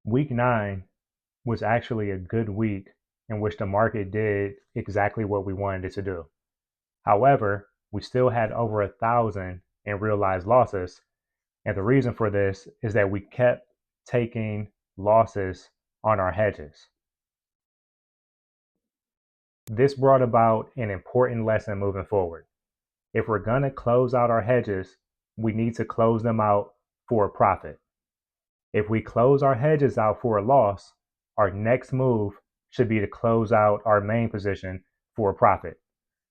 Week 9 was actually a good week in which the market did exactly what we wanted it to do. However, we still had over 1,000 in realized losses. And the reason for this is that we kept taking losses on our hedges. This brought about an important lesson moving forward. If we're going to close out our hedges, we need to close them out for a profit. If we close our hedges out for a loss, our next move should be to close out our main position for a profit.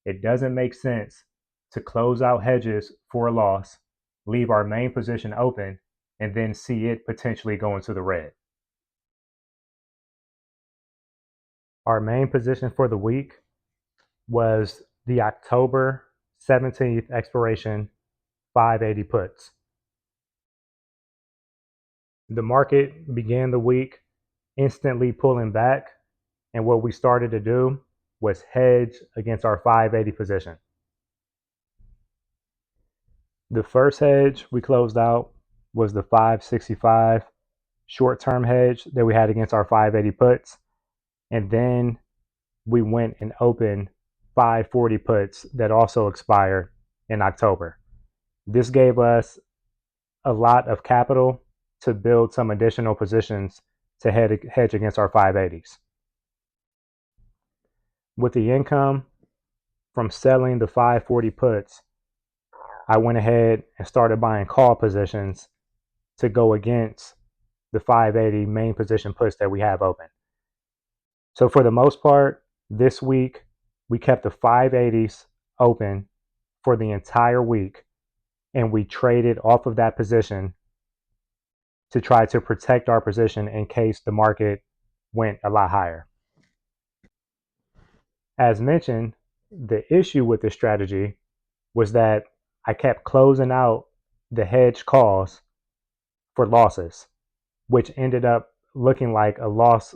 It doesn't make sense to close out hedges for a loss, leave our main position open, and then see it potentially go into the red. Our main position for the week was the October 17th expiration 580 puts. The market began the week instantly pulling back, and what we started to do was hedge against our 580 position. The first hedge we closed out was the 565 short-term hedge that we had against our 580 puts, and then we went and opened 540 puts that also expired in October. This gave us a lot of capital to build some additional positions to hedge against our 580s. With the income from selling the 540 puts, I went ahead and started buying call positions to go against the 580 main position puts that we have open. So for the most part, this week, we kept the 580s open for the entire week, and we traded off of that position to try to protect our position in case the market went a lot higher. As mentioned, the issue with this strategy was that I kept closing out the hedge calls for losses, which ended up looking like a loss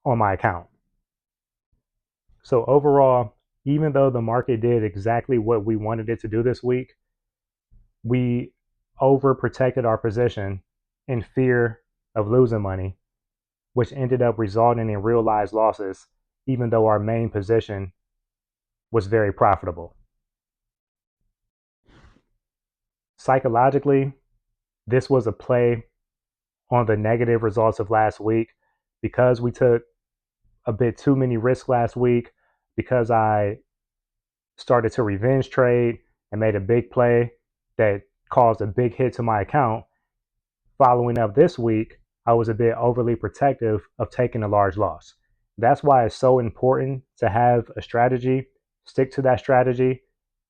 on my account. So overall, even though the market did exactly what we wanted it to do this week, we overprotected our position in fear of losing money, which ended up resulting in realized losses, even though our main position was very profitable. Psychologically, this was a play on the negative results of last week because we took a bit too many risks last week, because I started to revenge trade and made a big play that caused a big hit to my account. Following up this week, I was a bit overly protective of taking a large loss. That's why it's so important to have a strategy, stick to that strategy,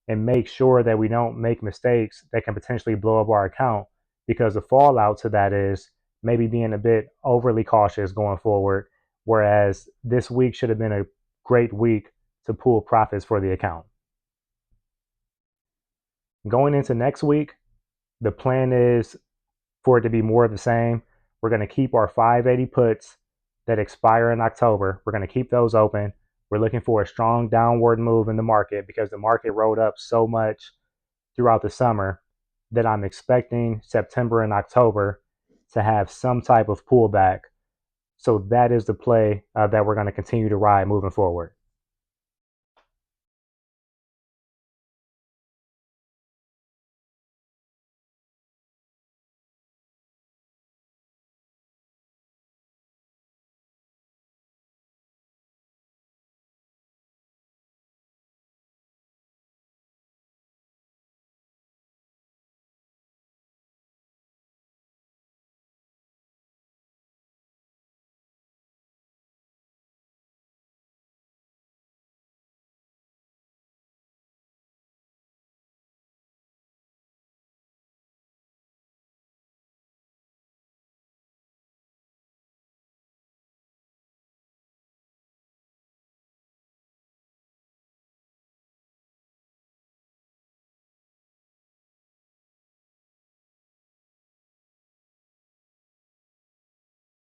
and make sure that we don't make mistakes that can potentially blow up our account, because the fallout to that is maybe being a bit overly cautious going forward, whereas this week should have been a great week to pull profits for the account. Going into next week, the plan is for it to be more of the same. We're going to keep our 580 puts that expire in October. We're going to keep those open. We're looking for a strong downward move in the market because the market rode up so much throughout the summer that I'm expecting September and October to have some type of pullback. So that is the play that we're going to continue to ride moving forward.